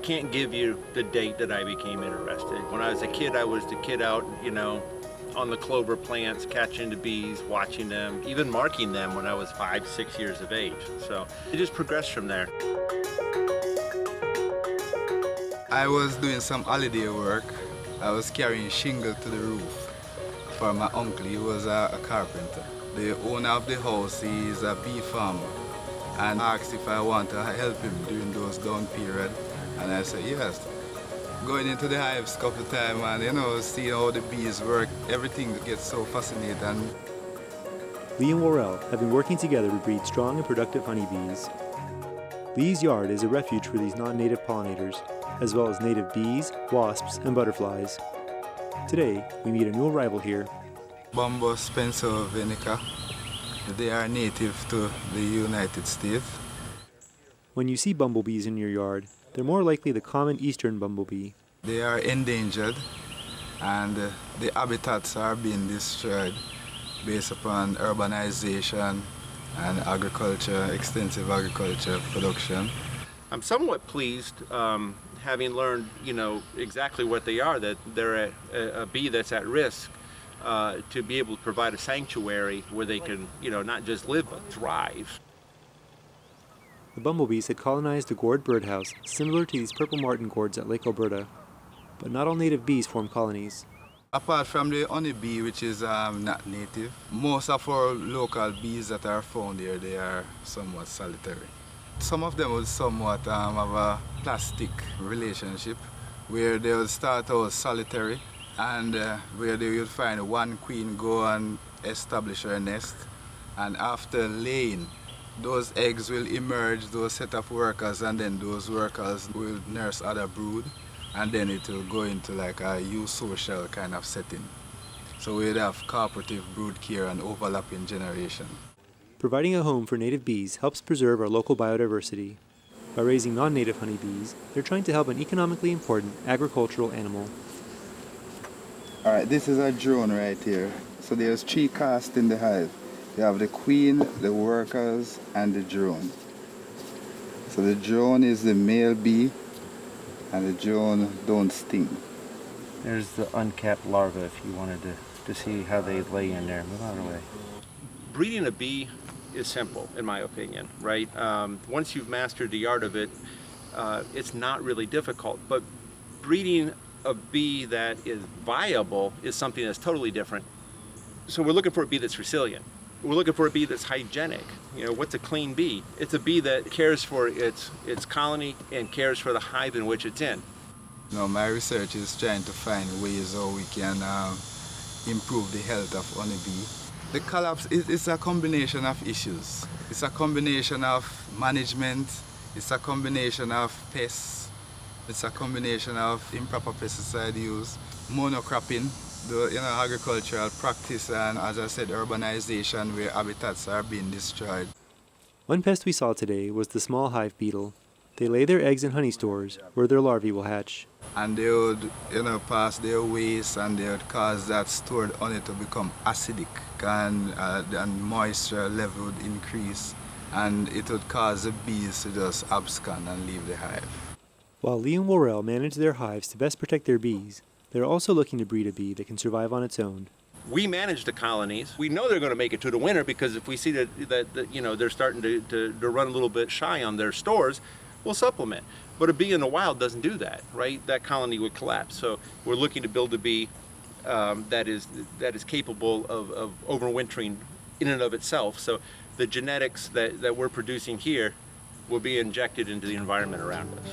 can't give you the date that I became interested. When I was a kid, I was the kid out, on the clover plants, catching the bees, watching them, even marking them when I was 5, 6 years of age. So it just progressed from there. I was doing some holiday work. I was carrying shingle to the roof for my uncle. He was a carpenter. The owner of the house, he is a bee farmer, and asked if I want to help him during those down period, and I said yes. Going into the hives a couple of times and seeing how the bees work, everything gets so fascinating. Lee and Worrell have been working together to breed strong and productive honeybees. Lee's yard is a refuge for these non-native pollinators, as well as native bees, wasps, and butterflies. Today, we meet a new arrival here. Bumbus pensylvanicus. They are native to the United States. When you see bumblebees in your yard, they're more likely the common eastern bumblebee. They are endangered, and the habitats are being destroyed based upon urbanization and agriculture, extensive agriculture production. I'm somewhat pleased, having learned, exactly what they are, that they're a bee that's at risk, to be able to provide a sanctuary where they can, not just live, but thrive. The bumblebees had colonized a gourd birdhouse similar to these purple martin gourds at Lake Alberta, but not all native bees form colonies. Apart from the honeybee, which is not native, most of our local bees that are found here, they are somewhat solitary. Some of them would somewhat have a plastic relationship, where they would start out solitary, and where they would find one queen go and establish her nest, and after laying, those eggs will emerge, those set of workers, and then those workers will nurse other brood, and then it will go into like a eusocial kind of setting. So we'd have cooperative brood care and overlapping generation. Providing a home for native bees helps preserve our local biodiversity. By raising non-native honeybees, they're trying to help an economically important agricultural animal. All right, this is a drone right here. So there's 3 castes in the hive. You have the queen, the workers, and the drone. So the drone is the male bee, and the drone don't sting. There's the uncapped larva if you wanted to see how they lay in there. Move out of the way. Breeding a bee is simple, in my opinion, right? Once you've mastered the art of it, it's not really difficult. But breeding a bee that is viable is something that's totally different. So we're looking for a bee that's resilient. We're looking for a bee that's hygienic. What's a clean bee? It's a bee that cares for its colony and cares for the hive in which it's in. My research is trying to find ways how we can improve the health of honeybee. The collapse is a combination of issues. It's a combination of management, it's a combination of pests, it's a combination of improper pesticide use, monocropping, the agricultural practice, and as I said, urbanization where habitats are being destroyed. One pest we saw today was the small hive beetle. They lay their eggs in honey stores where their larvae will hatch. And they would pass their waste, and they would cause that stored honey to become acidic, and moisture level would increase, and it would cause the bees to just abscond and leave the hive. While Lee and Worrell manage their hives to best protect their bees, they're also looking to breed a bee that can survive on its own. We manage the colonies. We know they're going to make it to the winter, because if we see that they're starting to run a little bit shy on their stores, we'll supplement. But a bee in the wild doesn't do that, right? That colony would collapse. So we're looking to build a bee that is capable of overwintering in and of itself. So the genetics that we're producing here will be injected into the environment around us.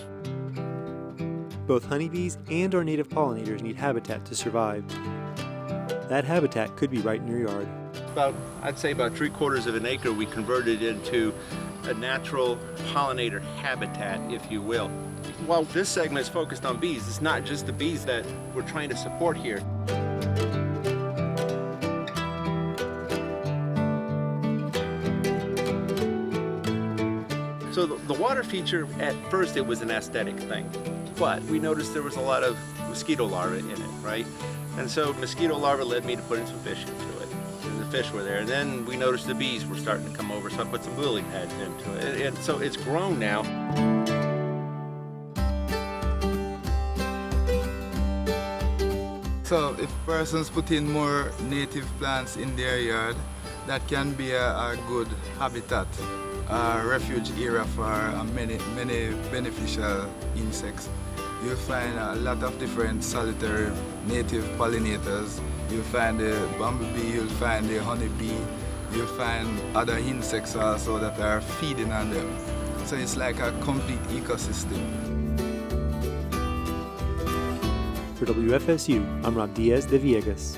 Both honeybees and our native pollinators need habitat to survive. That habitat could be right in your yard. I'd say about 3/4 of an acre we converted into a natural pollinator habitat, if you will. While this segment is focused on bees, it's not just the bees that we're trying to support here. So the water feature, at first it was an aesthetic thing, but we noticed there was a lot of mosquito larvae in it, right? And so mosquito larvae led me to putting some fish into it. And the fish were there. And then we noticed the bees were starting to come over, so I put some lily pads into it. And so it's grown now. So if persons put in more native plants in their yard, that can be a good habitat, a refuge area for many beneficial insects. You'll find a lot of different solitary native pollinators. You'll find the bumblebee, you'll find the honeybee, you'll find other insects also that are feeding on them. So it's like a complete ecosystem. For WFSU, I'm Rob Diaz de Villegas.